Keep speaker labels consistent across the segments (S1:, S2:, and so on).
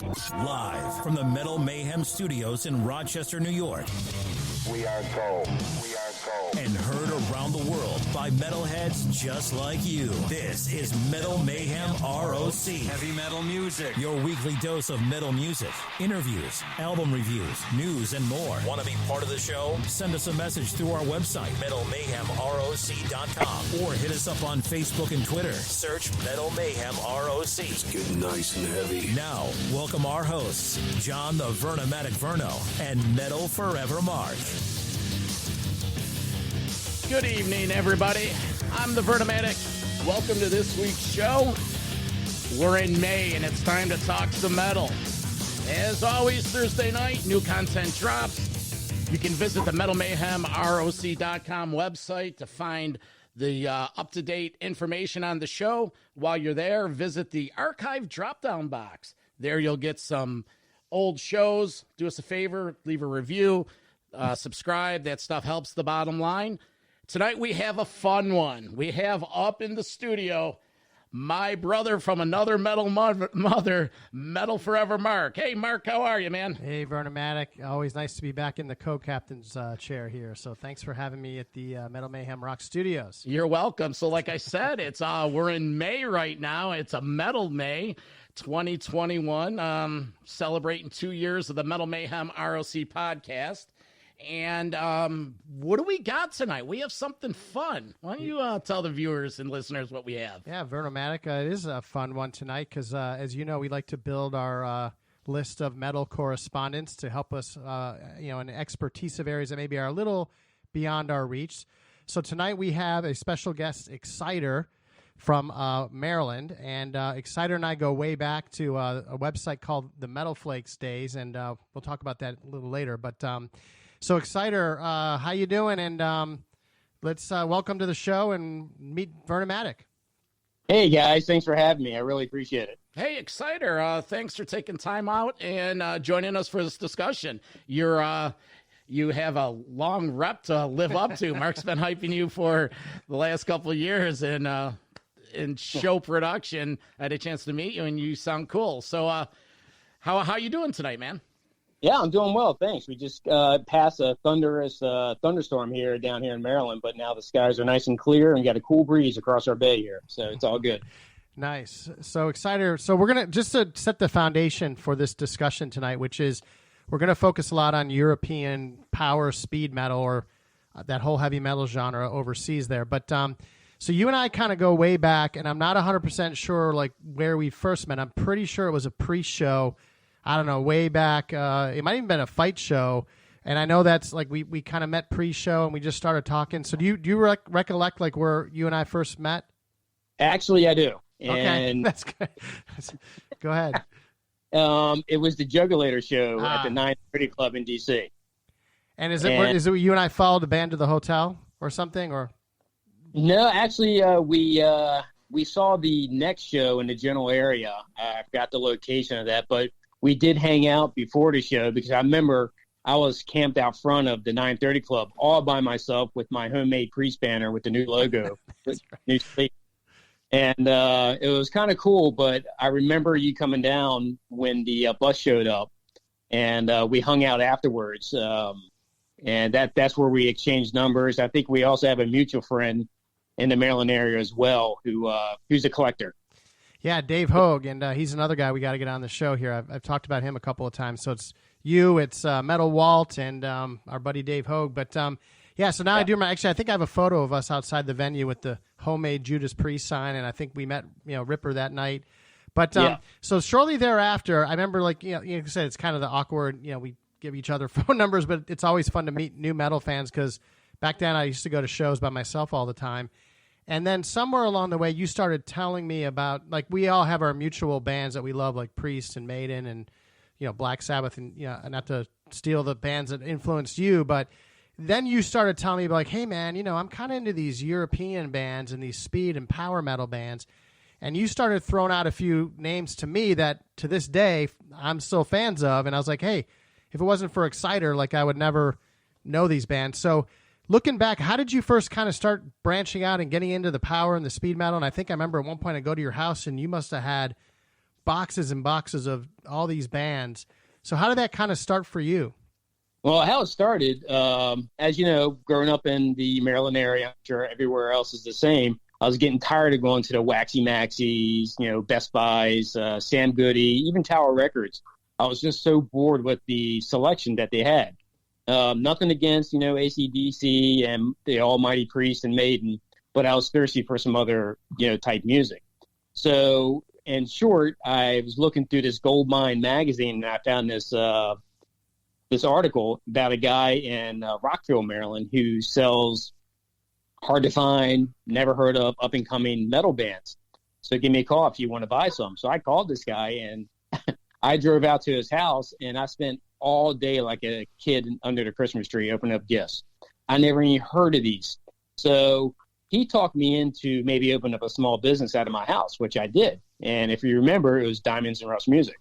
S1: Live from the Metal Mayhem Studios in Rochester, New York.
S2: We are gold. We are gold.
S1: And heard around the world by metalheads just like you. This is Metal Mayhem ROC.
S3: Heavy metal music.
S1: Your weekly dose of metal music, interviews, album reviews, news, and more. Want to be part of the show? Send us a message through our website, metalmayhemroc.com, or hit us up on Facebook and Twitter. Search Metal Mayhem ROC.
S2: It's getting nice and heavy.
S1: Now, welcome our hosts, John the Vernomatic Verno and Metal Forever Mark.
S4: Good evening, everybody. I'm the Vernomatic. Welcome to this week's show. We're in May, and it's time to talk some metal. As always, Thursday night, new content drops. You can visit the metalmayhemroc.com website to find the up-to-date information on the show. While you're there, visit the archive drop-down box. There you'll get some old shows. Do us a favor, leave a review, subscribe. That stuff helps the bottom line. Tonight we have a fun one. We have up in the studio my brother from another metal mother, Metal Forever Mark. Hey, Mark, how are you, man?
S5: Hey, Vernomatic. Always nice to be back in the co-captain's chair here. So thanks for having me at the Metal Mayhem ROC Studios.
S4: You're welcome. So like I said, it's we're in May right now. It's a Metal May 2021, celebrating 2 years of the Metal Mayhem ROC podcast. And what do we got tonight? We have something fun. Why don't you tell the viewers and listeners what we have?
S5: Yeah, Vernomatic, it is a fun one tonight because, as you know, we like to build our list of metal correspondents to help us, in expertise of areas that maybe are a little beyond our reach. So tonight we have a special guest, EXCITER, from Maryland. And EXCITER and I go way back to a website called the Metal Flakes Days, and we'll talk about that a little later. But so EXCITER, how you doing? And let's welcome to the show and meet Vernomatic.
S6: Hey guys, thanks for having me. I really appreciate it.
S4: Hey EXCITER, thanks for taking time out and joining us for this discussion. You have a long rep to live up to. Mark's been hyping you for the last couple of years in show production. I had a chance to meet you, and you sound cool. So how you doing tonight, man?
S6: Yeah, I'm doing well, thanks. We just passed a thunderous thunderstorm down here in Maryland, but now the skies are nice and clear and got a cool breeze across our bay here, so it's all good.
S5: Nice. So EXCITER. So we're going to, just to set the foundation for this discussion tonight, which is we're going to focus a lot on European power speed metal, or that whole heavy metal genre overseas there. But so you and I kind of go way back, and I'm not 100% sure like where we first met. I'm pretty sure it was a pre-show. I don't know, way back. It might even been a fight show. And I know that's like we kind of met pre-show and we just started talking. So do you recollect like where you and I first met?
S6: Actually, I do.
S5: Okay, that's good. Go ahead.
S6: It was the Juggulator show at the 930 Club in D.C.
S5: And is it you and I followed the band to the hotel or something? Or
S6: no, actually, we saw the next show in the general area. I forgot the location of that, but we did hang out before the show because I remember I was camped out front of the 930 Club all by myself with my homemade priest banner with the new logo. New sleeve. And it was kind of cool, but I remember you coming down when the bus showed up, and we hung out afterwards. And that's where we exchanged numbers. I think we also have a mutual friend in the Maryland area as well who's a collector.
S5: Yeah, Dave Hogue, and he's another guy we got to get on the show here. I've talked about him a couple of times. So it's you, it's Metal Walt, and our buddy Dave Hogue. But yeah, so now I do remember. Actually, I think I have a photo of us outside the venue with the homemade Judas Priest sign, and I think we met Ripper that night. But so shortly thereafter, I remember like you said, it's kind of the awkward. We give each other phone numbers, but it's always fun to meet new metal fans because back then I used to go to shows by myself all the time. And then somewhere along the way, you started telling me about, like, we all have our mutual bands that we love, like Priest and Maiden and, Black Sabbath, and, not to steal the bands that influenced you, but then you started telling me, like, hey, man, I'm kind of into these European bands and these speed and power metal bands. And you started throwing out a few names to me that, to this day, I'm still fans of. And I was like, hey, if it wasn't for EXCITER, like, I would never know these bands. So looking back, how did you first kind of start branching out and getting into the power and the speed metal? And I think I remember at one point I go to your house and you must have had boxes and boxes of all these bands. So how did that kind of start for you?
S6: Well, how it started, as you know, growing up in the Maryland area, I'm sure everywhere else is the same. I was getting tired of going to the Waxy Maxis, Best Buys, Sam Goody, even Tower Records. I was just so bored with the selection that they had. Nothing against, AC/DC and the Almighty Priest and Maiden, but I was thirsty for some other, type music. So, in short, I was looking through this Goldmine magazine, and I found this article about a guy in Rockville, Maryland, who sells hard to find, never heard of, up-and-coming metal bands. So give me a call if you want to buy some. So I called this guy, and I drove out to his house, and I spent all day like a kid under the Christmas tree opening up gifts. I never even heard of these. So he talked me into maybe opening up a small business out of my house, which I did. And if you remember, it was Diamonds and Rust Music.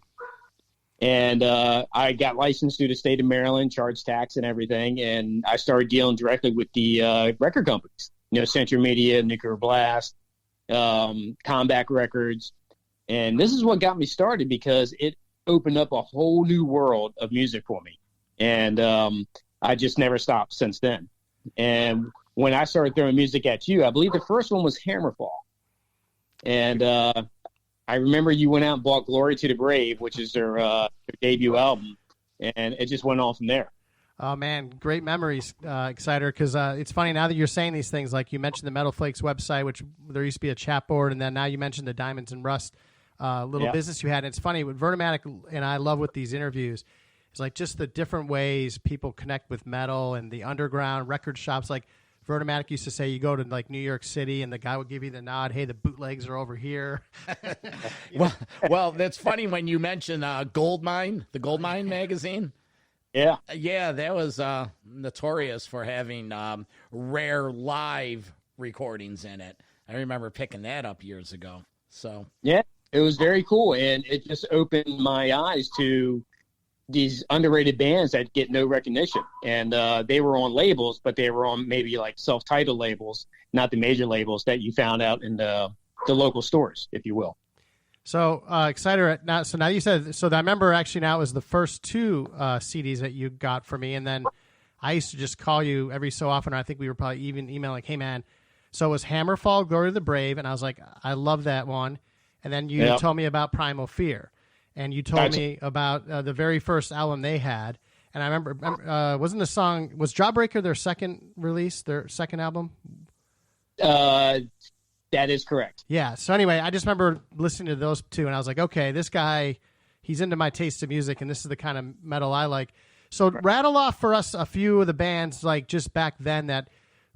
S6: And I got licensed through the state of Maryland, charged tax and everything, and I started dealing directly with the record companies, Century Media, Nuclear Blast, Combat Records. And this is what got me started because it opened up a whole new world of music for me. And I just never stopped since then. And when I started throwing music at you, I believe the first one was Hammerfall. And I remember you went out and bought Glory to the Brave, which is their debut album, and it just went on from there.
S5: Oh, man, great memories, Exciter, because it's funny now that you're saying these things, like you mentioned the Metal Flakes website, which there used to be a chat board, and then now you mentioned the Diamonds and Rust little business you had. And it's funny, what Vernomatic and I love with these interviews is like just the different ways people connect with metal and the underground record shops. Like Vernomatic used to say, you go to like New York City and the guy would give you the nod, hey, the bootlegs are over here.
S4: Well, that's funny when you mention Goldmine, the Goldmine magazine.
S6: Yeah.
S4: Yeah, that was notorious for having rare live recordings in it. I remember picking that up years ago. So
S6: yeah, it was very cool. And it just opened my eyes to these underrated bands that get no recognition. And they were on labels, but they were on maybe like self-titled labels, not the major labels that you found out in the local stores, if you will.
S5: So, Exciter, now you said, so I remember actually now it was the first two CDs that you got for me. And then I used to just call you every so often, or I think we were probably even emailing, like, hey, man. So it was Hammerfall, Glory to the Brave. And I was like, I love that one. And then you told me about Primal Fear. And you told me about the very first album they had. And I remember, wasn't the song, was Jawbreaker their second release, their second album?
S6: That is correct.
S5: Yeah. So anyway, I just remember listening to those two, and I was like, okay, this guy, he's into my taste of music, and this is the kind of metal I like. So rattle off for us a few of the bands, like just back then that,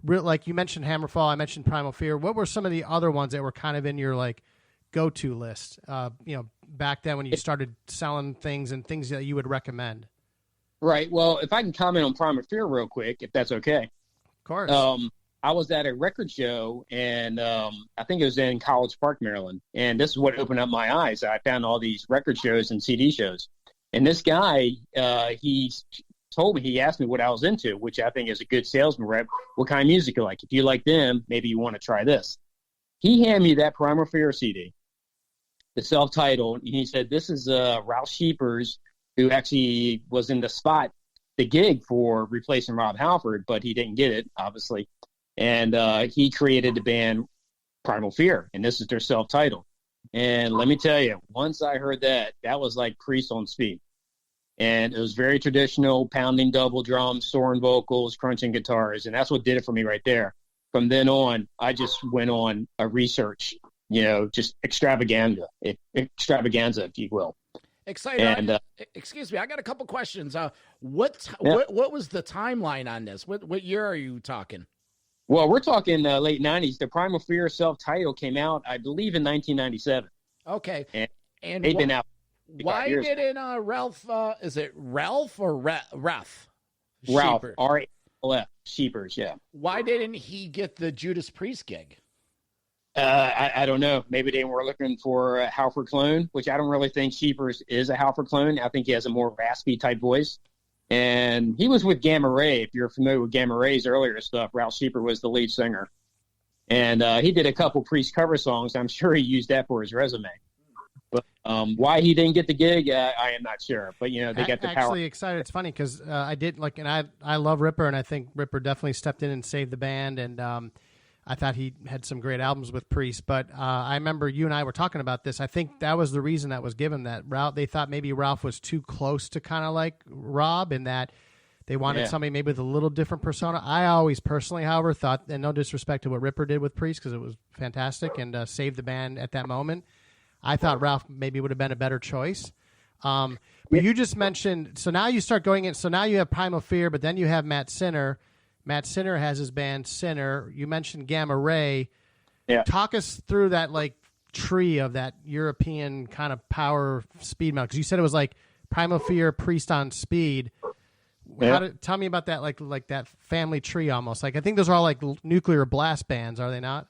S5: like you mentioned Hammerfall, I mentioned Primal Fear. What were some of the other ones that were kind of in your like go-to list? Back then when you started selling things and things that you would recommend.
S6: Right. Well, if I can comment on Primal Fear real quick, if that's okay.
S5: Of course.
S6: I was at a record show, and I think it was in College Park, Maryland. And this is what opened up my eyes. I found all these record shows and CD shows. And this guy, he asked me what I was into, which I think is a good salesman rep. What kind of music you like? If you like them, maybe you want to try this. He handed me that Primal Fear CD, the self-titled, and he said, this is Ralph Sheepers, who actually was in the gig for replacing Rob Halford, but he didn't get it, obviously. And he created the band Primal Fear, and this is their self-titled. And let me tell you, once I heard that was like Priest on speed. And it was very traditional, pounding double drums, soaring vocals, crunching guitars, and that's what did it for me right there. From then on, I just went on a research, just extravaganza, if you will.
S4: Excited. Excuse me, I got a couple questions. What was the timeline on this? What year are you talking?
S6: Well, we're talking late 90s. The Primal Fear self-titled came out, I believe, in 1997.
S4: Okay. And
S6: they've been out.
S4: Why didn't Ralph, is it Ralph or Ralph?
S6: Ralph, R-A-L-F, Sheepers, yeah.
S4: Why didn't he get the Judas Priest gig?
S6: I don't know. Maybe they were looking for a Halford clone, which I don't really think Sheepers is a Halford clone. I think he has a more raspy type voice. And he was with Gamma Ray. If you're familiar with Gamma Ray's earlier stuff, Ralph Sheeper was the lead singer. And he did a couple Priest cover songs. I'm sure he used that for his resume. But why he didn't get the gig, I am not sure. But they got the power.
S5: Actually, EXCITER. It's funny because I did and I love Ripper, and I think Ripper definitely stepped in and saved the band, and I thought he had some great albums with Priest. But I remember you and I were talking about this. I think that was the reason that was given, that Ralph. They thought maybe Ralph was too close to kind of like Rob, in that they wanted somebody maybe with a little different persona. I always personally, however, thought, and no disrespect to what Ripper did with Priest, because it was fantastic and saved the band at that moment, I thought Ralph maybe would have been a better choice. But you just mentioned, so now you start going in, so now you have Primal Fear, but then you have Matt Sinner. Matt Sinner has his band Sinner. You mentioned Gamma Ray.
S6: Yeah.
S5: Talk us through that like tree of that European kind of power speed metal, because you said it was like Primal Fear, Priest on speed.
S6: Yeah.
S5: Tell me about that, like that family tree almost. Like I think those are all like nuclear blast bands, are they not?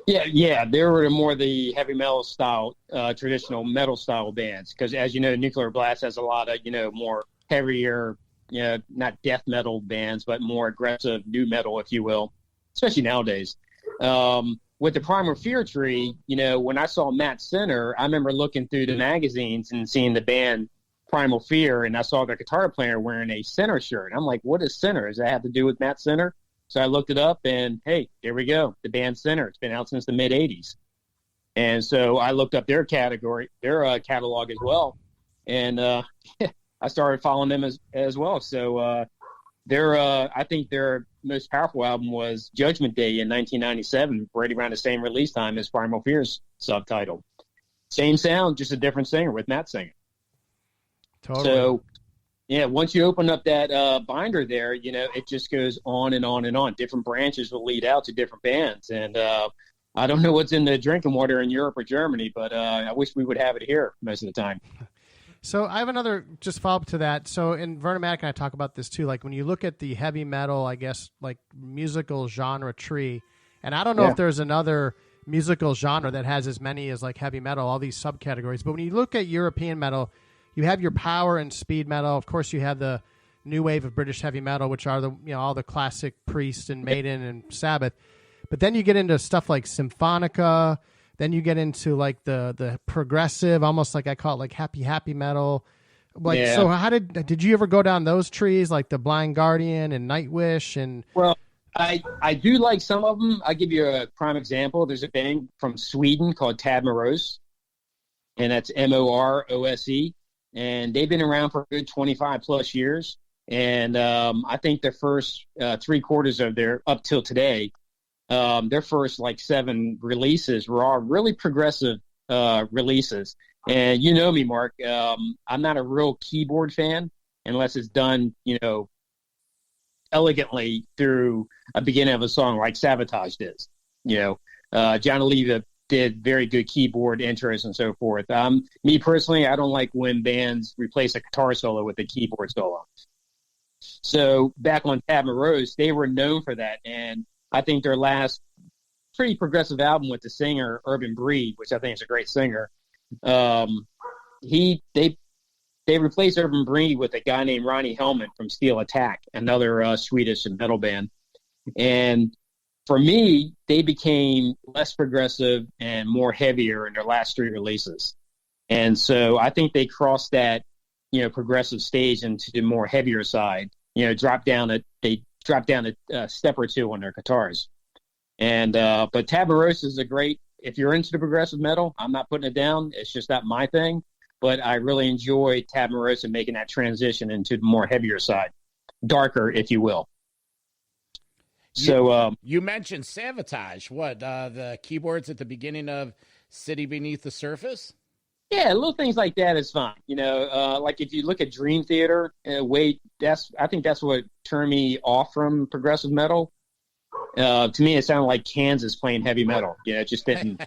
S6: Yeah, they were more the heavy metal style, traditional metal style bands. Because as you know, Nuclear Blast has a lot of more heavier, not death metal bands, but more aggressive new metal, if you will, especially nowadays. With the Primal Fear tree, when I saw Matt Sinner, I remember looking through the magazines and seeing the band Primal Fear, and I saw the guitar player wearing a Sinner shirt. I'm like, what is Sinner? Does that have to do with Matt Sinner? So I looked it up, and hey, there we go. The band Sinner. It's been out since the mid '80s, and so I looked up their catalog as well, and I started following them as well. So I think their most powerful album was Judgment Day in 1997, right around the same release time as Primal Fear's subtitle. Same sound, just a different singer with Matt singing.
S5: Totally.
S6: So. Yeah, once you open up that binder there, it just goes on and on and on. Different branches will lead out to different bands. And I don't know what's in the drinking water in Europe or Germany, but I wish we would have it here most of the time.
S5: So I have another just follow-up to that. So in Vernomatic, and I talk about this too, like when you look at the heavy metal, I guess, like musical genre tree, and I don't know if there's another musical genre that has as many as like heavy metal, all these subcategories. But when you look at European metal, you have your power and speed metal. Of course, you have the new wave of British heavy metal, which are the all the classic Priest and Maiden and Sabbath. But then you get into stuff like Symphonica. Then you get into like the progressive, almost like I call it like happy metal. Like so, how did you ever go down those trees, like the Blind Guardian and Nightwish and?
S6: Well, I do like some of them. I'll give you a prime example. There's a band from Sweden called Tab Morose, and that's Morose. And they've been around for a good 25 plus years. And I think their first 3/4 of their, up till today, their first like 7 releases were all really progressive releases. And you know me, Mark, I'm not a real keyboard fan unless it's done, elegantly through a beginning of a song like Sabotage did. John Oliva did very good keyboard intros and so forth. Me personally, I don't like when bands replace a guitar solo with a keyboard solo. So back on Tab Morose, they were known for that. And I think their last pretty progressive album with the singer Urban Breed, which I think is a great singer, they replaced Urban Breed with a guy named Ronnie Hellman from Steel Attack, another Swedish metal band. And for me, they became less progressive and more heavier in their last 3 releases. And so I think they crossed that, progressive stage into the more heavier side, dropped down a step or 2 on their guitars. And, but Tab Morose is a great, if you're into the progressive metal, I'm not putting it down. It's just not my thing, but I really enjoy Tab Morose and making that transition into the more heavier side, darker, if you will. So
S4: you mentioned Sabotage. What the keyboards at the beginning of City Beneath the Surface?
S6: Yeah, little things like that is fine. Like if you look at Dream Theater, I think that's what turned me off from progressive metal. To me, it sounded like Kansas playing heavy metal. It just didn't.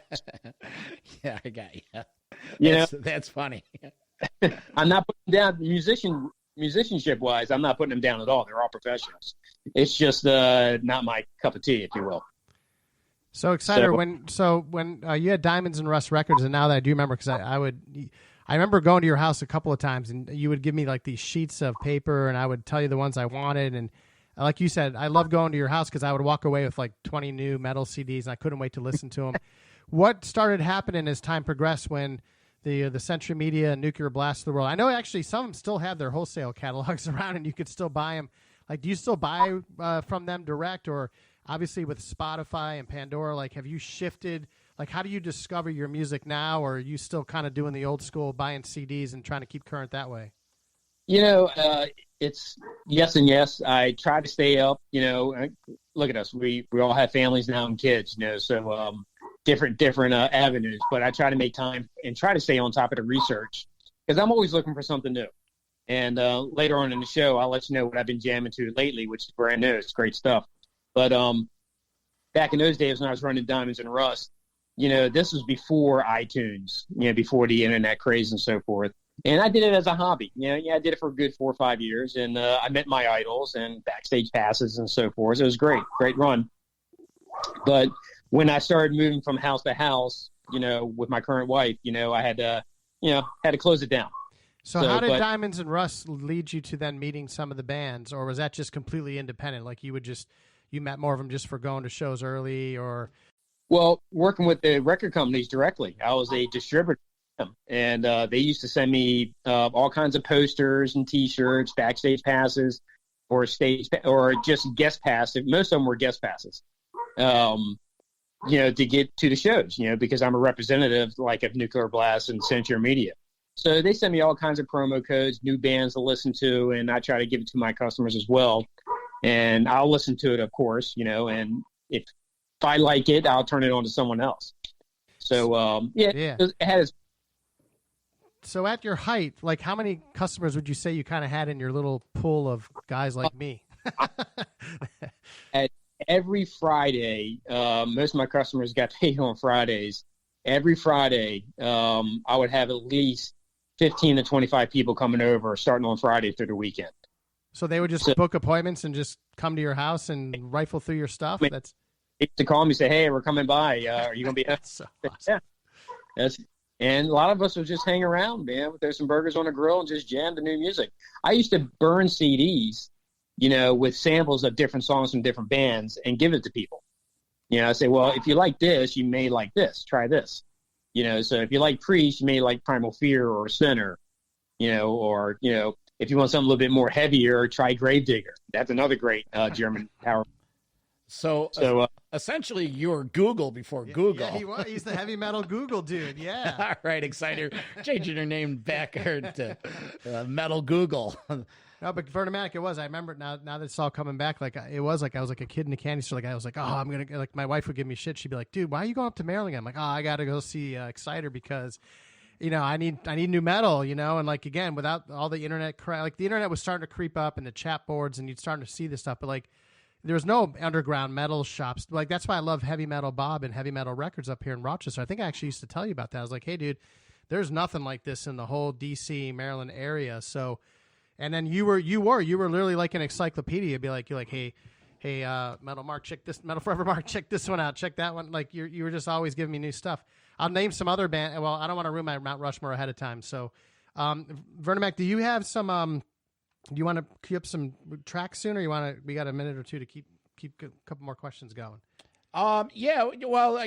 S4: Yeah, I got you. That's funny.
S6: I'm not putting down musicianship wise. I'm not putting them down at all. They're all professionals. It's just not my cup of tea, if you will.
S5: So EXCITER, when you had Diamonds and Rust Records, and now that I do remember, because I remember going to your house a couple of times, and you would give me like these sheets of paper, and I would tell you the ones I wanted, and like you said, I love going to your house because I would walk away with like 20 new metal CDs, and I couldn't wait to listen to them. What started happening as time progressed when the Century Media and Nuclear Blast of the world. I know actually some of them still have their wholesale catalogs around, and you could still buy them. Like, do you still buy from them direct, or obviously with Spotify and Pandora? Like, have you shifted? Like, how do you discover your music now, or are you still kind of doing the old school, buying CDs and trying to keep current that way?
S6: It's yes and yes. I try to stay up. Look at us. We all have families now and kids. So different avenues. But I try to make time and try to stay on top of the research because I'm always looking for something new. And later on in the show, I'll let you know what I've been jamming to lately, which is brand new. It's great stuff. But back in those days when I was running Diamonds and Rust, this was before iTunes, before the internet craze and so forth. And I did it as a hobby. I did it for a good 4 or 5 years. And I met my idols and backstage passes and so forth. It was great run. But when I started moving from house to house, with my current wife, I had to close it down.
S5: So how did Diamonds and Rust lead you to then meeting some of the bands, or was that just completely independent? Like you met more of them just for going to shows early, or?
S6: Well, working with the record companies directly. I was a distributor, and they used to send me all kinds of posters and T-shirts, backstage passes, or just guest passes. Most of them were guest passes, to get to the shows, because I'm a representative of Nuclear Blast and Century Media. So they send me all kinds of promo codes, new bands to listen to, and I try to give it to my customers as well. And I'll listen to it, of course, and if I like it, I'll turn it on to someone else. So, it has.
S5: So at your height, like how many customers would you say you kind of had in your little pool of guys like me?
S6: At every Friday, most of my customers got paid on Fridays. Every Friday, I would have at least 15 to 25 people coming over starting on Friday through the weekend.
S5: So they would just book appointments and just come to your house and rifle through your stuff?
S6: They used to call me and say, hey, we're coming by. Are you going to be
S5: That's so awesome.
S6: Yeah. And a lot of us would just hang around, man. There's some burgers on the grill and just jam the new music. I used to burn CDs, with samples of different songs from different bands and give it to people. I say, well, if you like this, you may like this. Try this. So if you like Priest, you may like Primal Fear or Sinner, or, if you want something a little bit more heavier, try Gravedigger. That's another great German power.
S4: So essentially, you're Google before Google.
S5: Yeah, he was. He's the heavy metal Google dude. Yeah.
S4: All right, Exciter. Changing your name back to Metal Google.
S5: No, but Vernomatic, it was. I remember now that it's all coming back. Like it was like I was like a kid in a candy store. Like I was like, oh, I'm gonna like my wife would give me shit. She'd be like, dude, why are you going up to Maryland? I'm like, oh, I gotta go see EXCITER because, I need new metal. And like again, without all the internet like the internet was starting to creep up and the chat boards, and you'd starting to see this stuff, but like there was no underground metal shops. Like that's why I love Heavy Metal Bob and Heavy Metal Records up here in Rochester. I think I actually used to tell you about that. I was like, hey, dude, there's nothing like this in the whole DC Maryland area. So. And then you were literally like an encyclopedia. You're like, hey, Metal Mark, check this. Metal Forever Mark, check this one out. Check that one. Like you were just always giving me new stuff. I'll name some other band. Well, I don't want to ruin my Mount Rushmore ahead of time. So, Vernomatic, do you have some? Do you want to queue up some tracks soon, or we got a minute or two to keep a couple more questions going?
S4: Yeah, well,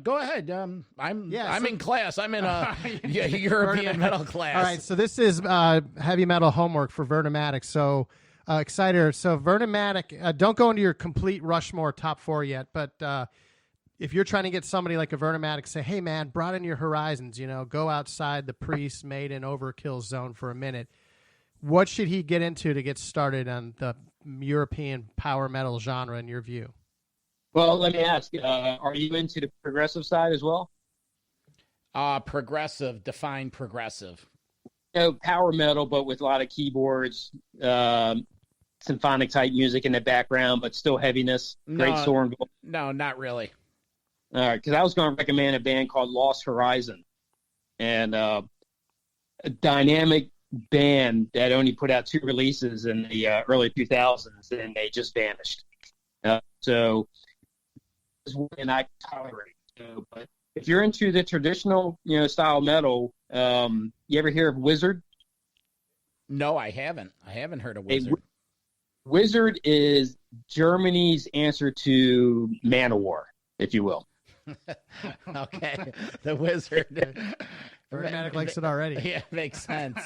S4: go ahead. I'm in class. I'm in a European metal class.
S5: All right. So this is, heavy metal homework for Vernomatic. So, EXCITER. So Vernomatic, don't go into your complete Rushmore top 4 yet, but, if you're trying to get somebody like a Vernomatic, say, hey man, broaden your horizons, go outside the Priest, Maiden, Overkill zone for a minute. What should he get into to get started on the European power metal genre in your view?
S6: Well, let me ask, are you into the progressive side as well?
S4: Progressive, define progressive.
S6: Power metal, but with a lot of keyboards, symphonic type music in the background, but still heaviness. Great Soren.
S4: No, not really.
S6: All right, because I was going to recommend a band called Lost Horizon, and a dynamic band that only put out 2 releases in the early 2000s, and they just vanished. So and I tolerate. But if you're into the traditional, style metal, you ever hear of Wizard?
S4: No, I haven't. I haven't heard of Wizard.
S6: Wizard is Germany's answer to Manowar, if you will.
S4: Okay, the Wizard.
S5: Vernomatic likes it already.
S4: Yeah, makes sense.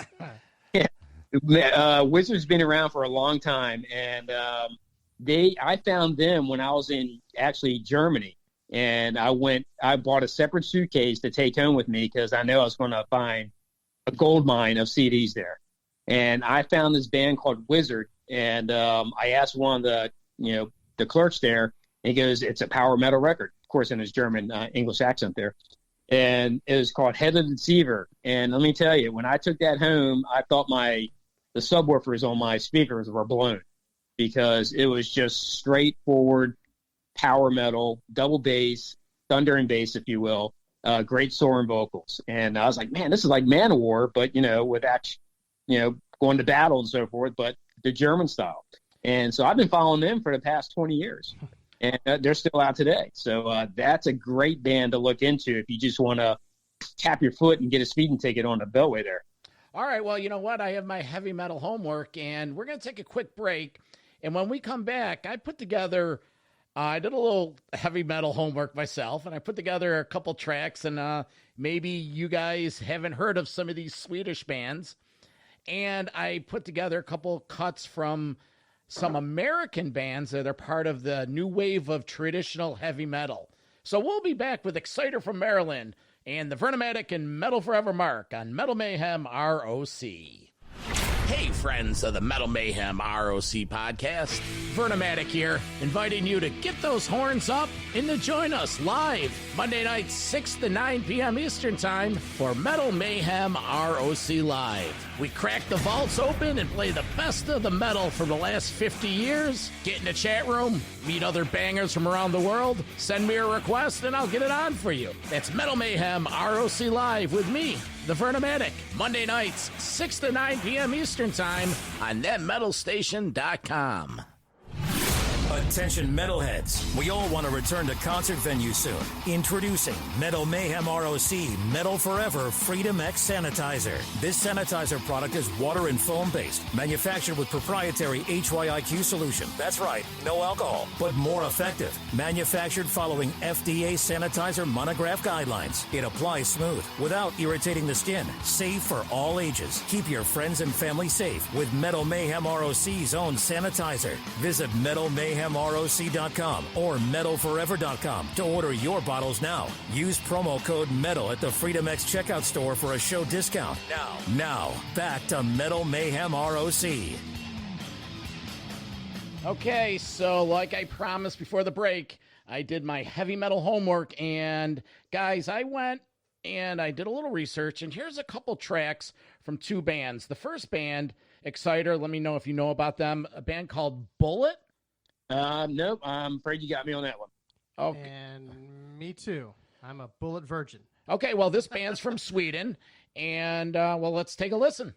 S6: Wizard's been around for a long time, and I found them when I was in actually Germany, and I bought a separate suitcase to take home with me because I know I was going to find a gold mine of CDs there. And I found this band called Wizard, and I asked one of the clerks there, and he goes, "It's a power metal record," of course, in his German English accent there. And it was called Head of the Deceiver. And let me tell you, when I took that home, I thought the subwoofers on my speakers were blown, because it was just straightforward power metal, double bass, thunder and bass, if you will, great soaring vocals. And I was like, man, this is like Manowar, but, with action, going to battle and so forth, but the German style. And so I've been following them for the past 20 years, and they're still out today. So that's a great band to look into if you just want to tap your foot and get a speeding ticket on the Beltway there.
S4: All right, well, you know what? I have my heavy metal homework, and we're going to take a quick break. And when we come back, I did a little heavy metal homework myself, and I put together a couple tracks, and maybe you guys haven't heard of some of these Swedish bands. And I put together a couple cuts from some American bands that are part of the new wave of traditional heavy metal. So we'll be back with Exciter from Maryland and the Vernomatic and Metal Forever Mark on Metal Mayhem ROC. Hey, friends of the Metal Mayhem ROC podcast, Vernomatic here, inviting you to get those horns up and to join us live Monday nights, 6 to 9 p.m. Eastern Time for Metal Mayhem ROC Live. We crack the vaults open and play the best of the metal from the last 50 years. Get in the chat room, meet other bangers from around the world, send me a request, and I'll get it on for you. That's Metal Mayhem ROC Live with me, the Vernomatic, Monday nights, 6 to 9 p.m. Eastern Time on netmetalstation.com.
S1: Attention metalheads, we all want to return to concert venues soon. Introducing Metal Mayhem ROC Metal Forever Freedom X Sanitizer. This sanitizer product is water and foam based, manufactured with proprietary HYIQ solution. That's right, no alcohol, but more effective. Manufactured following FDA sanitizer monograph guidelines. It applies smooth, without irritating the skin. Safe for all ages. Keep your friends and family safe with Metal Mayhem ROC's own sanitizer. Visit metalmayhemroc.com or metalforever.com to order your bottles now. Use promo code METAL at the Freedom X checkout store for a show discount. Now, back to Metal Mayhem ROC.
S4: Okay, so like I promised before the break, I did my heavy metal homework, and guys, I went and I did a little research, and here's a couple tracks from two bands. The first band, Exciter, let me know if you know about them, a band called Bullet.
S6: Nope, I'm afraid you got me on that one.
S4: Okay.
S5: And me too. I'm a Bullet virgin.
S4: Okay, well, this band's from Sweden, and, let's take a listen.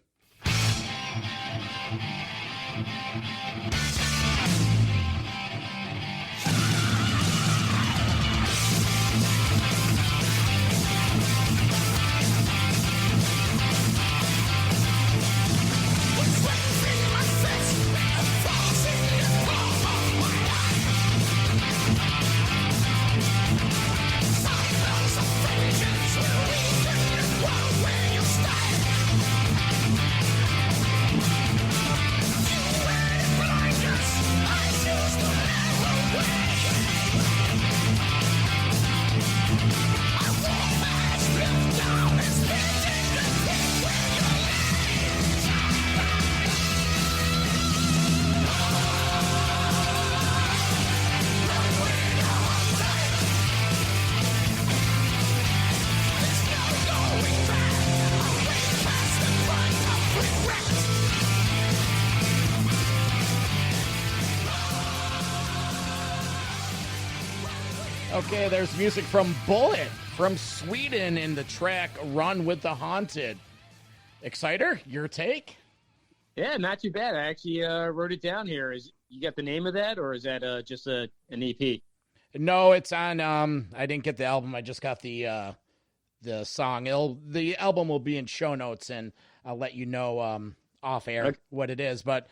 S4: Okay, there's music from Bullet from Sweden in the track Run with the Haunted. Exciter, your take?
S6: Yeah, not too bad. I actually wrote it down here. You got the name of that, or is that just an EP?
S4: No, it's on, I didn't get the album. I just got the song. The album will be in show notes, and I'll let you know off air what it is. But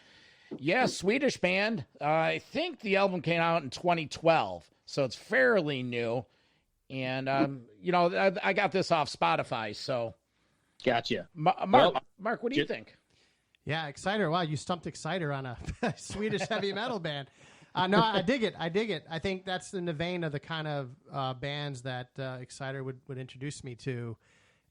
S4: yeah, Swedish band. I think the album came out in 2012. So it's fairly new, and, I got this off Spotify, so
S6: Gotcha.
S4: Mark, what do you think?
S5: Yeah, Exciter. Wow, you stumped Exciter on a Swedish heavy metal band. No, I dig it. I think that's in the vein of the kind of bands that Exciter would introduce me to.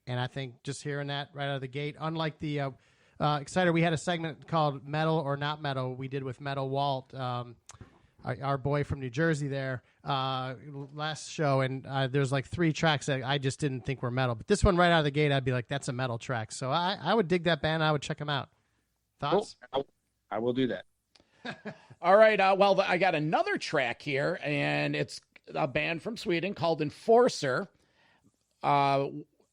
S5: And I think just hearing that right out of the gate, unlike the Exciter, we had a segment called Metal or Not Metal we did with Metal Walt, our boy from New Jersey there, last show. And there's like 3 tracks that I just didn't think were metal. But this one right out of the gate, I'd be like, that's a metal track. So I would dig that band. I would check them out. Thoughts?
S6: Cool. I will do that.
S4: All right. Well, I got another track here, and it's a band from Sweden called Enforcer.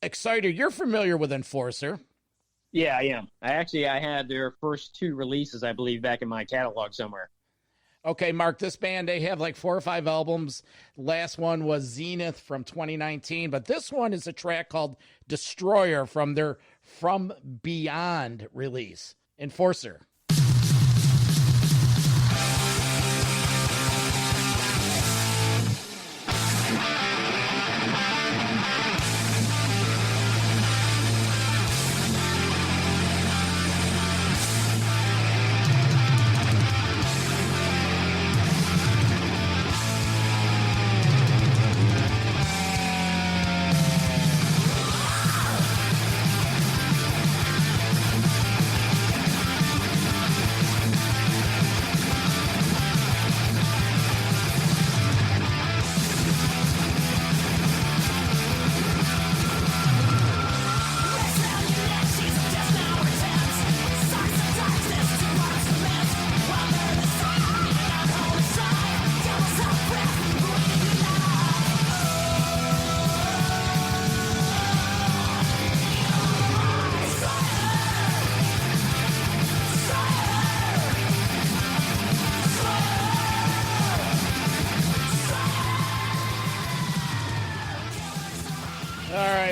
S4: Exciter, you're familiar with Enforcer.
S6: Yeah, I am. I had their first 2 releases, I believe, back in my catalog somewhere.
S4: Okay, Mark, this band, they have like 4 or 5 albums. Last one was Zenith from 2019, but this one is a track called Destroyer from their From Beyond release. Enforcer.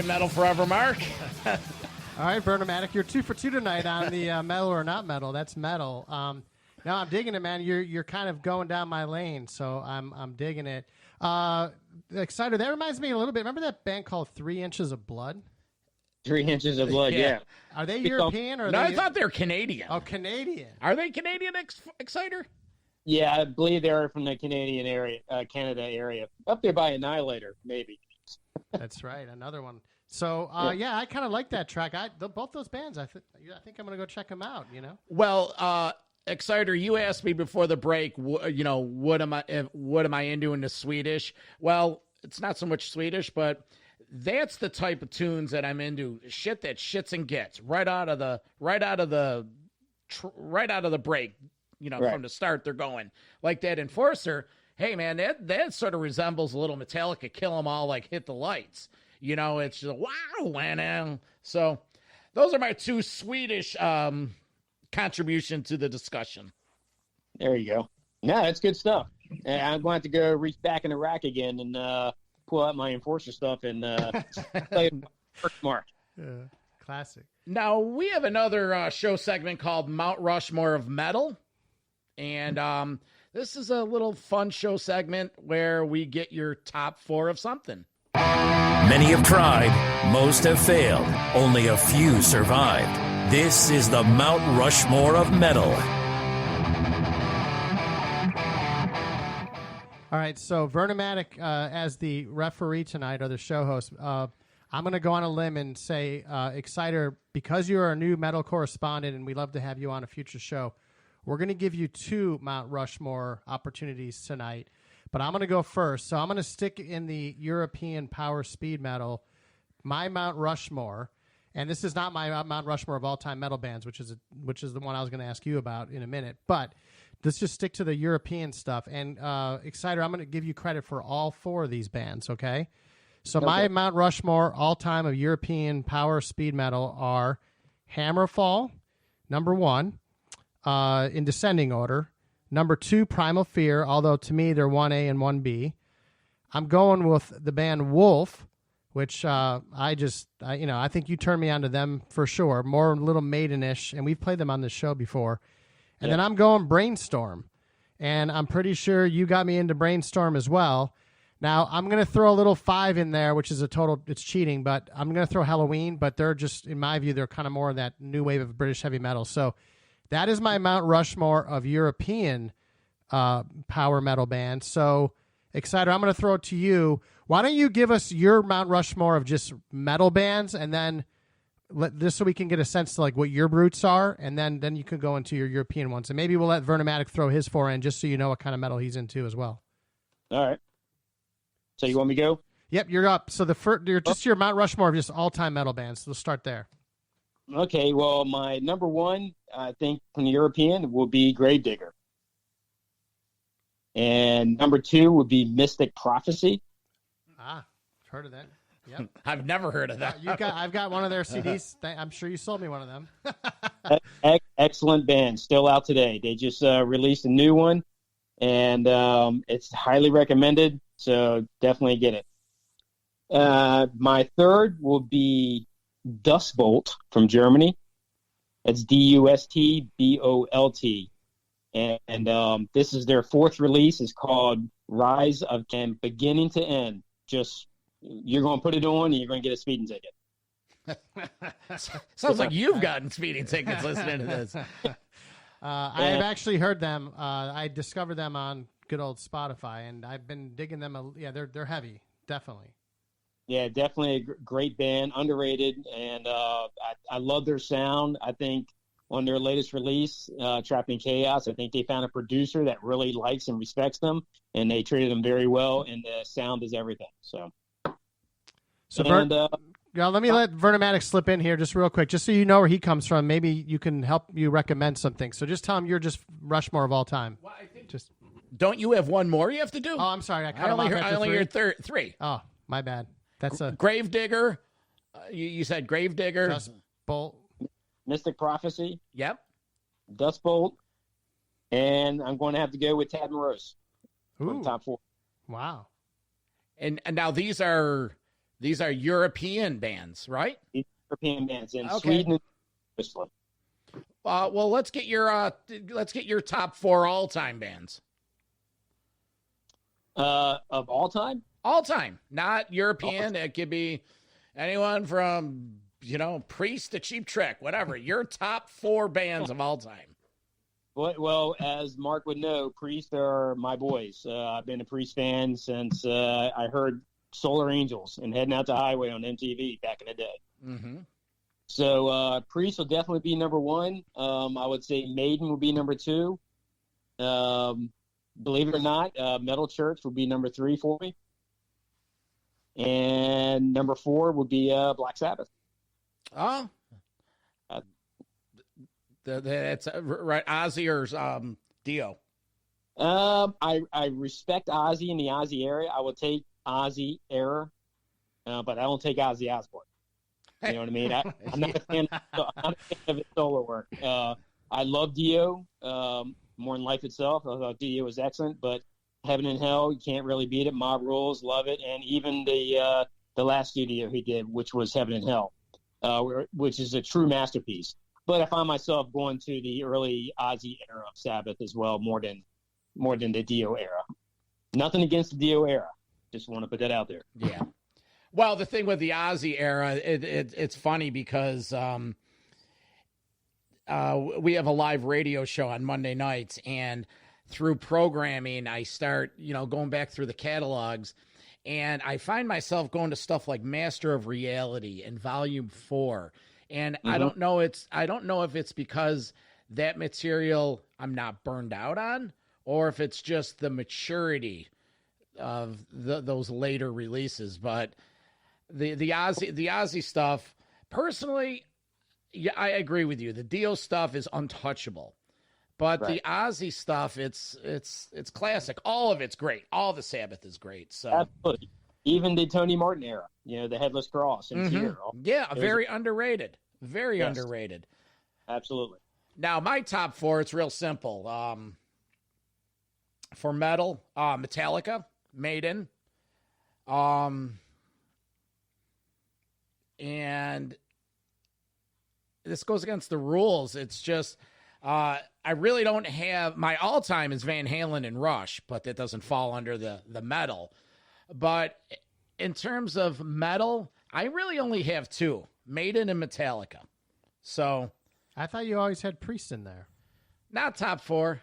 S4: Metal Forever, Mark.
S5: All right, Vernomatic, you're 2 for 2 tonight on the metal or not metal. That's metal. No, I'm digging it, man. You're kind of going down my lane, so I'm digging it. Exciter. That reminds me a little bit. Remember that band called 3 Inches of Blood?
S6: 3 Inches of Blood, yeah.
S5: Are they European or?
S4: No, I thought they were Canadian.
S5: Oh, Canadian.
S4: Are they Canadian, Exciter?
S6: Yeah, I believe they're from the Canadian area, Canada area, up there by Annihilator, maybe.
S5: That's right, another one. So, yeah, I kind of like that track. Both those bands, I think I'm going to go check them out, you know?
S4: Well, Exciter, you asked me before the break, what am I into in the Swedish? Well, it's not so much Swedish, but that's the type of tunes that I'm into. Shit that shits and gets right out of the break, right. From the start they're going. Like that Enforcer, hey man, that sort of resembles a little Metallica Kill 'Em All, like Hit the Lights. It's just wow. So those are my 2 Swedish contribution to the discussion.
S6: There you go. No, that's good stuff. And I'm going to have to go reach back in the rack again and pull out my Enforcer stuff and play Mark.
S5: Classic.
S4: Now, we have another show segment called Mount Rushmore of Metal. And this is a little fun show segment where we get your top 4 of something.
S1: Many have tried, most have failed, only a few survived. This is the Mount Rushmore of Metal.
S5: All right, so Vernomatic, as the referee tonight, or the show host, I'm going to go on a limb and say, Exciter, because you're a new metal correspondent and we'd love to have you on a future show, we're going to give you 2 Mount Rushmore opportunities tonight. But I'm going to go first. So I'm going to stick in the European power speed metal, my Mount Rushmore. And this is not my Mount Rushmore of all-time metal bands, which is the one I was going to ask you about in a minute. But let's just stick to the European stuff. And Exciter, I'm going to give you credit for all 4 of these bands, okay? So my Mount Rushmore all-time of European power speed metal are Hammerfall, number 1, in descending order. Number 2, Primal Fear, although to me they're 1A and 1B. I'm going with the band Wolf, which I think you turned me on to them for sure. More Little Maidenish, and we've played them on this show before. And then I'm going Brainstorm, and I'm pretty sure you got me into Brainstorm as well. Now, I'm going to throw a little 5 in there, which is it's cheating, but I'm going to throw Halloween, but they're just, in my view, they're kind of more of that new wave of British heavy metal. So that is my Mount Rushmore of European power metal bands. So, Exciter, I'm going to throw it to you. Why don't you give us your Mount Rushmore of just metal bands, and then just so we can get a sense to like what your roots are, and then you can go into your European ones. And maybe we'll let Vernomatic throw his 4 in just so you know what kind of metal he's into as well.
S6: All right. So you want me to go?
S5: Yep, you're up. So your Mount Rushmore of just all-time metal bands. So let's start there.
S6: Okay, well, my number 1, I think, from the European will be Gravedigger. And number 2 would be Mystic Prophecy.
S5: I've heard of that. Yep.
S4: I've never heard of that.
S5: I've got one of their CDs. I'm sure you sold me one of them.
S6: Excellent band, still out today. They just released a new one, and it's highly recommended. So definitely get it. My 3rd will be Dustbolt from Germany. It's Dustbolt. And this is their 4th release. It's called Rise of Can, beginning to end. Just, you're going to put it on and you're going to get a speeding ticket.
S4: Sounds like you've gotten speeding tickets listening to this.
S5: I have actually heard them. I discovered them on good old Spotify, and I've been digging them. They're heavy, definitely.
S6: Yeah, definitely a great band, underrated, and I love their sound. I think on their latest release, Trapped in Chaos, I think they found a producer that really likes and respects them, and they treated them very well, and the sound is everything.
S5: Let me let Vernomatic slip in here just real quick, just so you know where he comes from. Maybe you can help you recommend something. So just tell him you're just Rushmore of all time. Well, I think
S4: don't you have one more you have to do?
S5: Oh, I'm sorry.
S4: I only heard 3.
S5: Oh, my bad. That's a
S4: Gravedigger. You said Gravedigger.
S5: Dustbolt.
S6: Mystic Prophecy.
S4: Yep.
S6: Dustbolt. And I'm going to have to go with Tad Morose for the top 4.
S5: Wow.
S4: And now these are European bands, right?
S6: European bands in Sweden and Switzerland.
S4: Well, let's get your top 4 all-time bands.
S6: Of all time?
S4: All time, not European. It could be anyone from, Priest to Cheap Trick, whatever. Your top 4 bands of all time.
S6: Well, as Mark would know, Priest are my boys. I've been a Priest fan since I heard Solar Angels and Heading Out the Highway on MTV back in the day.
S4: Mm-hmm.
S6: So Priest will definitely be number 1. I would say Maiden will be number 2. Believe it or not, Metal Church will be number 3 for me. And number 4 would be Black Sabbath.
S4: Oh. That's right. Ozzy or Dio?
S6: I respect Ozzy in the Ozzy area. I will take Ozzy era, but I don't take Ozzy Osbourne. You know what I mean? I'm not a fan of his solo work. I love Dio more than life itself. I thought Dio was excellent, but Heaven and Hell, you can't really beat it. Mob Rules, love it. And even the last studio he did, which was Heaven and Hell, which is a true masterpiece. But I find myself going to the early Ozzy era of Sabbath as well, more than the Dio era. Nothing against the Dio era. Just want to put that out there.
S4: Yeah. Well, the thing with the Ozzy era, it's funny because we have a live radio show on Monday nights, and through programming, I start, going back through the catalogs, and I find myself going to stuff like Master of Reality and Volume 4. And I don't know if it's because that material I'm not burned out on, or if it's just the maturity of those later releases. But the Ozzy stuff, personally, yeah, I agree with you. The Dio stuff is untouchable. But the Ozzy stuff, it's classic. All of it's great. All the Sabbath is great. So
S6: absolutely. Even the Tony Martin era, the Headless Cross and Tear.
S4: Yeah, very underrated. Very underrated.
S6: Absolutely.
S4: Now, my top 4, it's real simple. For metal, Metallica, Maiden, and this goes against the rules. It's just I really don't have, my all-time is Van Halen and Rush, but that doesn't fall under the metal. But in terms of metal, I really only have two, Maiden and Metallica. So
S5: I thought you always had Priest in there.
S4: not top four.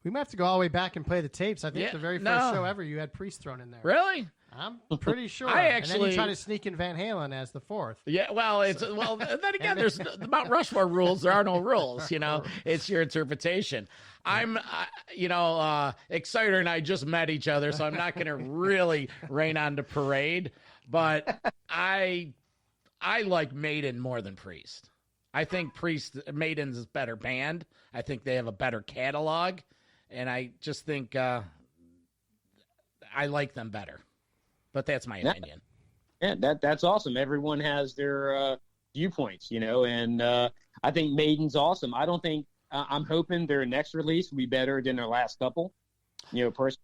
S5: We might have to go all the way back and play the tapes. I think the very first show ever, you had Priest thrown in there.
S4: Really?
S5: I'm pretty sure.
S4: And then
S5: you try to sneak in Van Halen as the fourth.
S4: Yeah, well, then again, there's the Mount Rushmore rules. There are no rules, It's your interpretation. I'm, EXCITER and I just met each other, so I'm not going to really rain on the parade. But I like Maiden more than Priest. I think Maiden's a better band. I think they have a better catalog, and I just think I like them better. But that's my opinion.
S6: Yeah, that's awesome. Everyone has their viewpoints, and I think Maiden's awesome. I don't think I'm hoping their next release will be better than their last couple. Personally,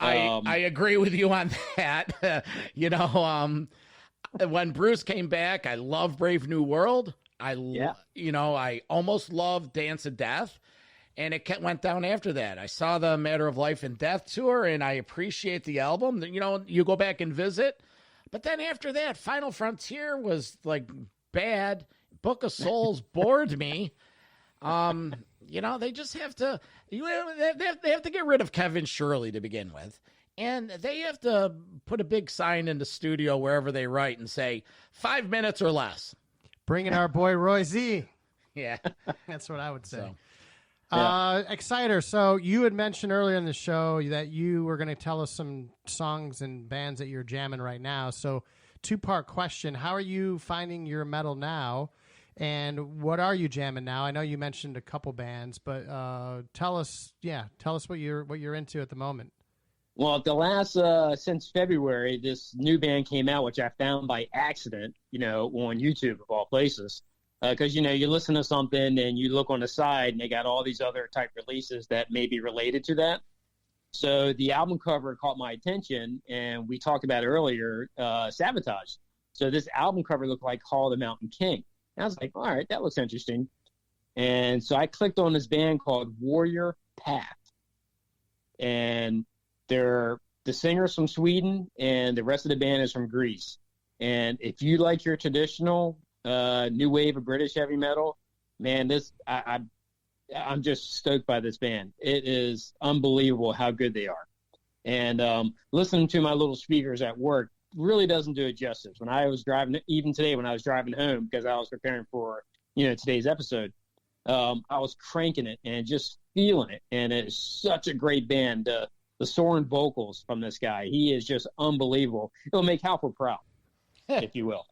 S4: I agree with you on that. When Bruce came back, I love Brave New World. I almost loved Dance of Death. And it went down after that. I saw the Matter of Life and Death tour, and I appreciate the album. You go back and visit. But then after that, Final Frontier was, bad. Book of Souls bored me. They just have to they have to get rid of Kevin Shirley to begin with. And they have to put a big sign in the studio wherever they write and say, 5 minutes or less.
S5: Bringing our boy Roy Z.
S4: Yeah.
S5: That's what I would say.
S4: So.
S5: EXCITER, so you had mentioned earlier in the show that you were going to tell us some songs and bands that you're jamming right now. So, two-part question. How are you finding your metal now? And what are you jamming now? I know you mentioned a couple bands, but tell us what you're into at the moment.
S6: Well, since February, this new band came out, which I found by accident, on YouTube of all places. Because, you listen to something and you look on the side and they got all these other type releases that may be related to that. So the album cover caught my attention, and we talked about earlier, Sabotage. So this album cover looked like Hall of the Mountain King. And I was like, all right, that looks interesting. And so I clicked on this band called Warrior Path. And the singer's from Sweden, and the rest of the band is from Greece. And if you like your traditional new wave of British heavy metal, man, I'm just stoked by this band. It is unbelievable how good they are. And listening to my little speakers at work really doesn't do it justice. When I was driving, even today when I was driving home, because I was preparing for today's episode, I was cranking it and just feeling it. And it's such a great band. The soaring vocals from this guy, he is just unbelievable. It'll make Halford proud, if you will.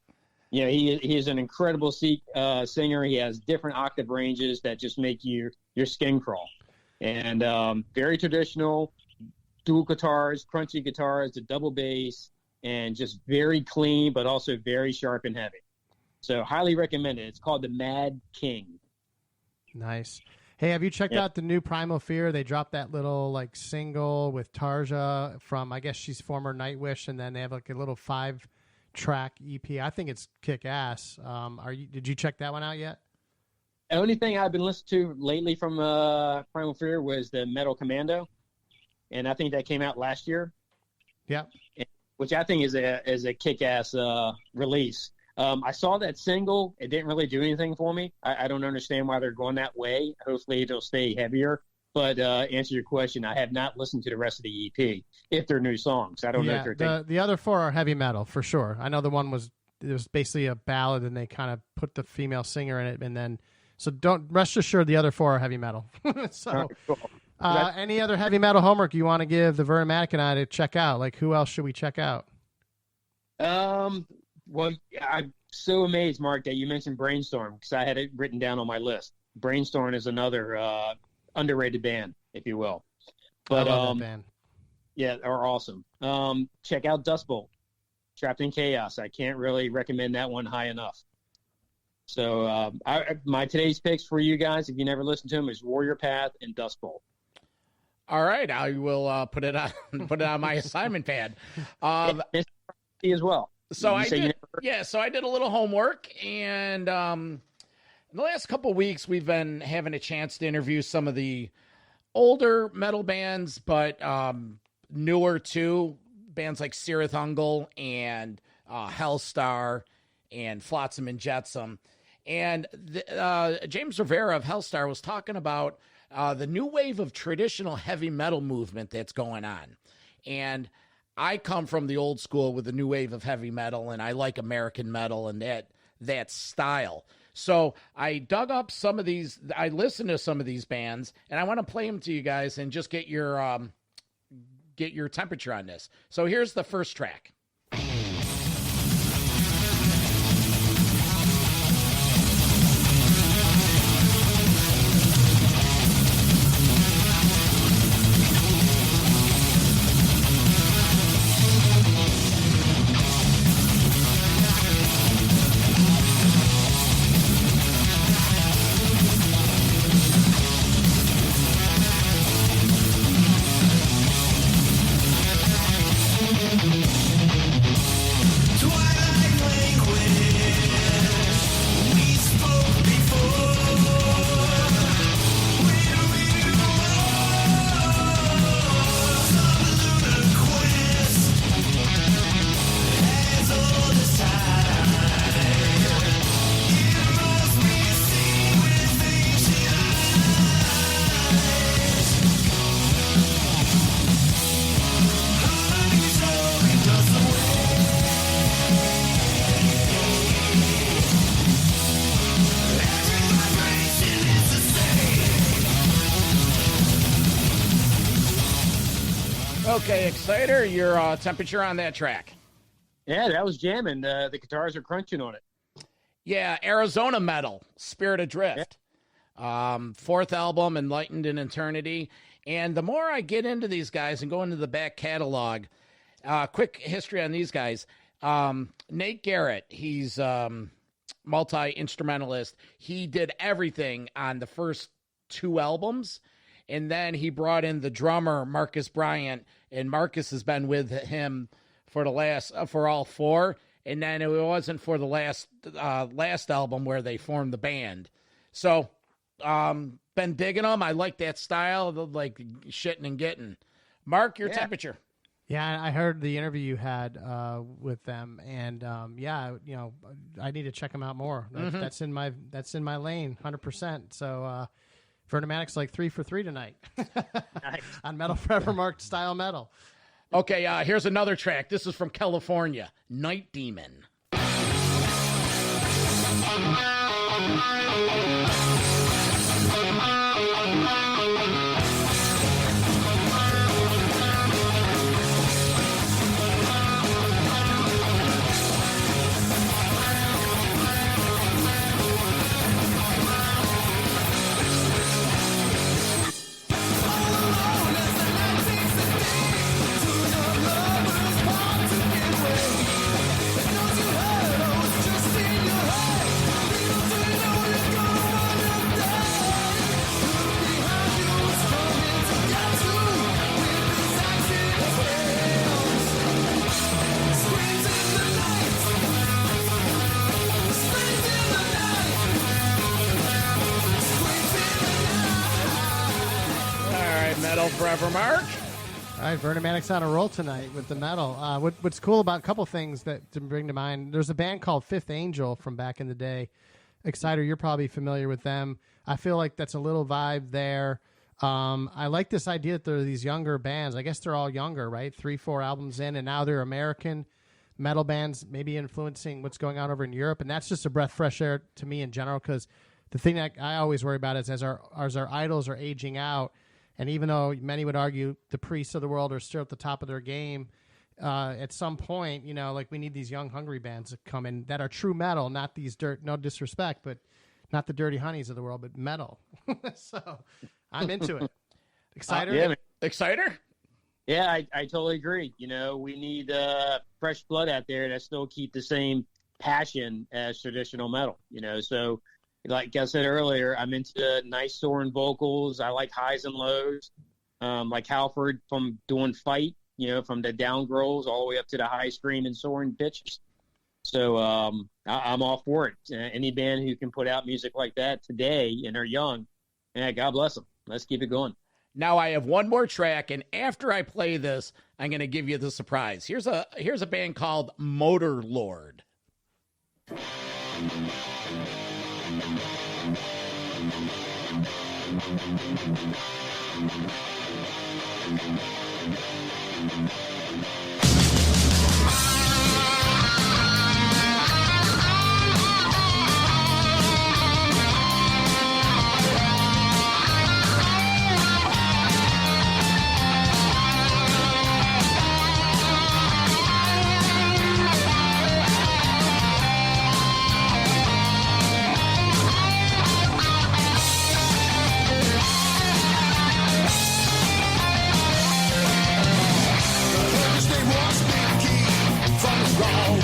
S6: He is an incredible singer. He has different octave ranges that just make your skin crawl. And very traditional, dual guitars, crunchy guitars, the double bass, and just very clean, but also very sharp and heavy. So highly recommend it. It's called The Mad King. Nice.
S5: Hey, have you checked out the new Primal Fear? They dropped that little single with Tarja from, I guess she's former Nightwish, and then they have a little 5-track EP. I think it's kick ass. Did you check that one out yet?
S6: The only thing I've been listening to lately from Primal Fear was the Metal Commando, and I think that came out last year.
S5: Yeah,
S6: which I think is a kick ass release. I saw that single. It didn't really do anything for me. I don't understand why they're going that way. Hopefully it'll stay heavier. But answer your question, I have not listened to the rest of the EP. If they're new songs, I don't know if they're
S5: the other 4 are heavy metal for sure. I know the one was basically a ballad, and they kind of put the female singer in it, and then don't rest assured the other 4 are heavy metal. So,
S6: cool.
S5: Any other heavy metal homework you want to give the Vernomatic and I to check out? Who else should we check out?
S6: Well, I'm so amazed, Mark, that you mentioned Brainstorm, because I had it written down on my list. Brainstorm is another underrated band, if you will. But
S5: I love that band.
S6: Yeah, they're awesome. Check out Dust Bowl, Trapped in Chaos. I can't really recommend that one high enough. So my today's picks for you guys, if you never listened to them, is Warrior Path and Dust Bowl.
S4: All right, I will put it on my assignment pad.
S6: As well.
S4: So I did a little homework, and in the last couple of weeks, we've been having a chance to interview some of the older metal bands, but newer too, bands like Cirith Ungol and Hellstar and Flotsam and Jetsam. And James Rivera of Hellstar was talking about the new wave of traditional heavy metal movement that's going on. And I come from the old school with the new wave of heavy metal, and I like American metal and that style. So I dug up some of these. I listened to some of these bands, and I want to play them to you guys and just get your temperature on this. So here's the first track. Okay, Exciter, your temperature on that track.
S6: Yeah, that was jamming. The guitars are crunching on it.
S4: Yeah, Arizona metal, Spirit Adrift. Yeah. Fourth album, Enlightened in Eternity. And the more I get into these guys and go into the back catalog, quick history on these guys. Nate Garrett, he's multi-instrumentalist. He did everything on the first two albums. And then he brought in the drummer, Marcus Bryant, and Marcus has been with him for all four. And then it wasn't for the last album where they formed the band. So, been digging them. I like that style, like shitting and getting. Mark, your temperature.
S5: Yeah, I heard the interview you had with them, and I need to check them out more. That's in my lane, 100%. So. Vernomatic's like 3 for 3 tonight
S6: Nice.
S5: on Metal Forever Marked style metal.
S4: Okay, here's another track. This is from California, Night Demon. Metal Forever, Mark.
S5: All right, Vernomatic's on a roll tonight with the metal. What's cool about a couple things that to bring to mind, there's a band called Fifth Angel from back in the day. Exciter, you're probably familiar with them. I feel like that's a little vibe there. I like this idea that there are these younger bands. I guess they're all younger, right? 3-4 albums in, and now they're American metal bands, maybe influencing what's going on over in Europe. And that's just a breath of fresh air to me in general, because the thing that I always worry about is as our idols are aging out, and even though many would argue the priests of the world are still at the top of their game, at some point, like we need these young, hungry bands that come in that are true metal, not these no disrespect, but not the Dirty Honeys of the world, but metal. So I'm into it. Exciter?
S4: Exciter?
S6: Yeah, I totally agree. We need fresh blood out there that still keep the same passion as traditional metal, so like I said earlier, I'm into nice soaring vocals. I like highs and lows, like Halford from doing Fight, from the down growls all the way up to the high scream and soaring pitches. So I'm all for it. Any band who can put out music like that today and are young, God bless them. Let's keep it going.
S4: Now I have one more track, and after I play this, I'm going to give you the surprise. Here's a band called MOTORLORD.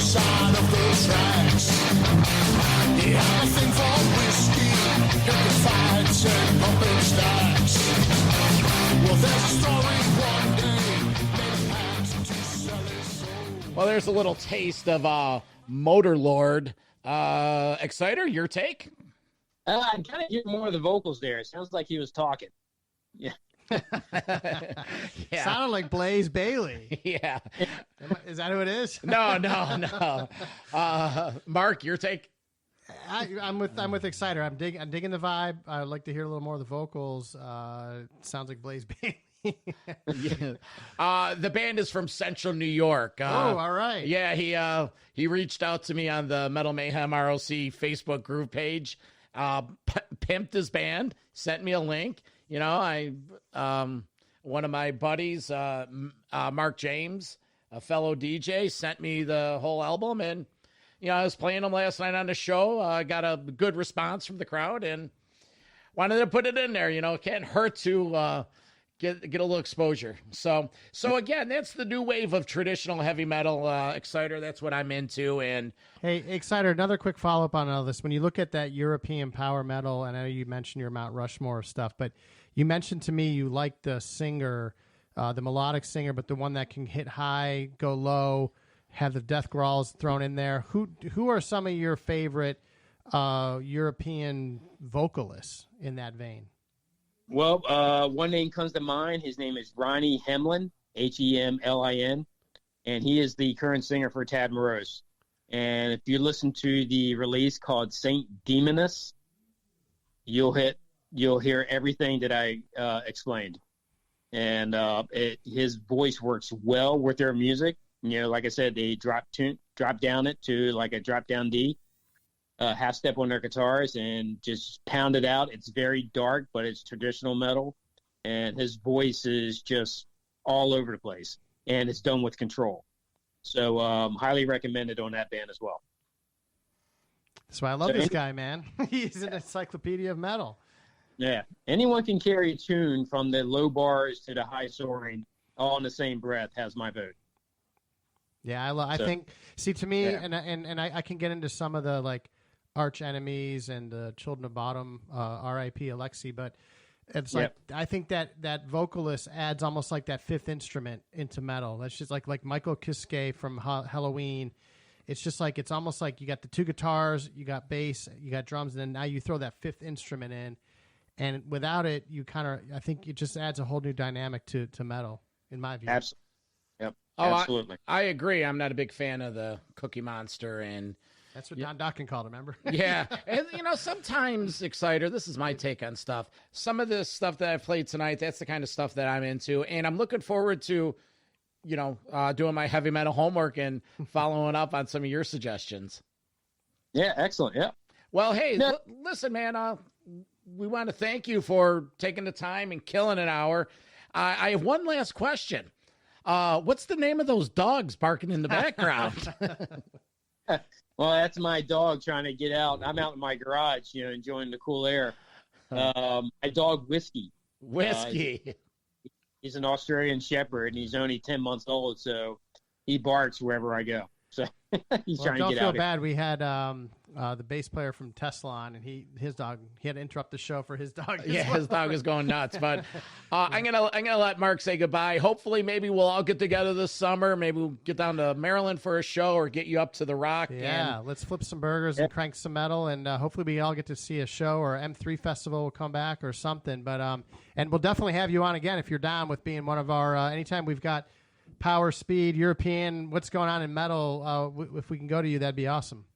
S3: Side of the tracks. The other thing for whiskey, get the fights and pumping stacks. Well, there's a story one day, they had to sell his soul.
S4: Well, there's a little taste of MOTORLORD. Exciter, your take?
S6: I kind of hear more of the vocals there. It sounds like he was talking. Yeah.
S4: Yeah.
S5: Sounded like Blaze Bailey.
S4: Yeah.
S5: Is that who it is?
S4: No. Mark, your take?
S5: I'm with Exciter. I'm digging the vibe. I'd like to hear a little more of the vocals. Sounds like Blaze Bailey.
S4: Yeah. The band is from Central New York.
S5: All right.
S4: Yeah, he reached out to me on the Metal Mayhem ROC Facebook group page. Pimped his band, sent me a link. You know, one of my buddies, Mark James, a fellow DJ, sent me the whole album, and I was playing them last night on the show. I got a good response from the crowd, and wanted to put it in there. It can't hurt to get a little exposure. So again, that's the new wave of traditional heavy metal. Exciter, that's what I'm into. And
S5: hey, Exciter, another quick follow up on all this. When you look at that European power metal, and I know you mentioned your Mount Rushmore stuff, but you mentioned to me you like the singer, the melodic singer, but the one that can hit high, go low, have the death growls thrown in there. Who are some of your favorite European vocalists in that vein?
S6: Well, one name comes to mind. His name is Ronnie Hemlin, Hemlin, and he is the current singer for Tad Morose. And if you listen to the release called Saint Demoness, you'll hear everything that I explained. And his voice works well with their music. Like I said, they drop down it to like a drop down D, half step on their guitars and just pound it out. It's very dark, but it's traditional metal. And his voice is just all over the place. And it's done with control. So highly recommended on that band as well.
S5: That's why I love this guy, man. He's an encyclopedia of metal.
S6: Yeah. Anyone can carry a tune from the low bars to the high soaring all in the same breath has my vote.
S5: Yeah, I think, see, to me, yeah. and I can get into some of the, like, Arch Enemies and the Children of Bottom, R.I.P. Alexi, but it's like, I think that vocalist adds almost like that fifth instrument into metal. That's just like Michael Kiske from Halloween. It's just like, it's almost like you got the two guitars, you got bass, you got drums, and then now you throw that fifth instrument in. And without it, I think it just adds a whole new dynamic to metal, in my view.
S6: Absolutely. Yep.
S4: Oh,
S6: absolutely.
S4: I agree. I'm not a big fan of the Cookie Monster, and
S5: that's what Don Dokken called it, remember?
S4: Yeah. And, sometimes, Exciter, this is my take on stuff. Some of this stuff that I've played tonight, that's the kind of stuff that I'm into. And I'm looking forward to, doing my heavy metal homework and following up on some of your suggestions.
S6: Yeah, excellent. Yeah.
S4: Well, hey, listen, man, we want to thank you for taking the time and killing an hour. I have one last question. What's the name of those dogs barking in the background?
S6: Well, that's my dog trying to get out. I'm out in my garage, enjoying the cool air. My dog, Whiskey.
S4: Whiskey.
S6: He's an Australian Shepherd, and he's only 10 months old, so he barks wherever I go. So he's trying to get out.
S5: Don't feel bad. We had the bass player from Tesla on, and he had to interrupt the show for his dog.
S4: Yeah, his dog is going nuts. But I'm gonna let Mark say goodbye. Hopefully, maybe we'll all get together this summer. Maybe we'll get down to Maryland for a show or get you up to the Rock.
S5: Yeah, let's flip some burgers and crank some metal, and hopefully we all get to see a show, or M3 Festival will come back or something. But and we'll definitely have you on again if you're down with being one of our. Anytime we've got power, speed, European, what's going on in metal, if we can go to you, that'd be awesome.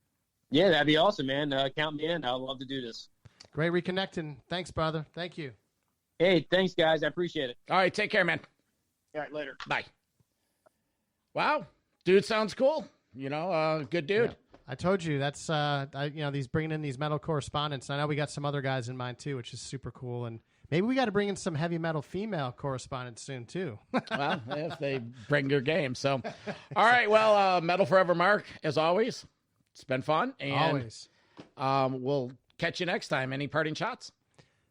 S6: Yeah, that'd be awesome, man. Count me in. I'd love to do this.
S5: Great reconnecting. Thanks, brother. Thank you.
S6: Hey, thanks, guys. I appreciate it.
S4: All right, take care, man.
S6: All right, later.
S4: Bye. Wow, dude sounds cool. Good dude.
S5: Yeah. I told you that's these bringing in these metal correspondents. I know we got some other guys in mind too, which is super cool. And maybe we got to bring in some heavy metal female correspondents soon too.
S4: Well, if they bring your game. So, all right. Well, Metal Forever, Mark, as always. It's been fun. And
S5: always.
S4: We'll catch you next time. Any parting shots?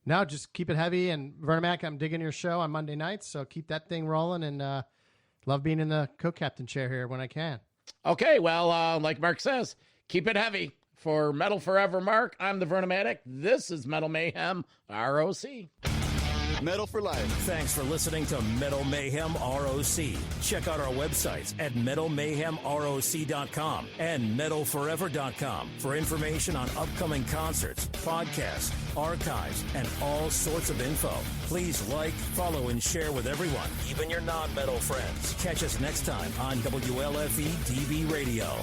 S5: No, just keep it heavy. And Vernomatic, I'm digging your show on Monday nights, so keep that thing rolling. And love being in the co-captain chair here when I can.
S4: Okay, well, like Mark says, keep it heavy. For Metal Forever, Mark, I'm the Vernomatic. This is Metal Mayhem ROC.
S7: Metal for life.
S1: Thanks for listening to Metal Mayhem ROC. Check out our websites at metalmayhemroc.com and metalforever.com for information on upcoming concerts, podcasts, archives, and all sorts of info. Please like, follow, and share with everyone, even your non-metal friends. Catch us next time on WLFE DB Radio.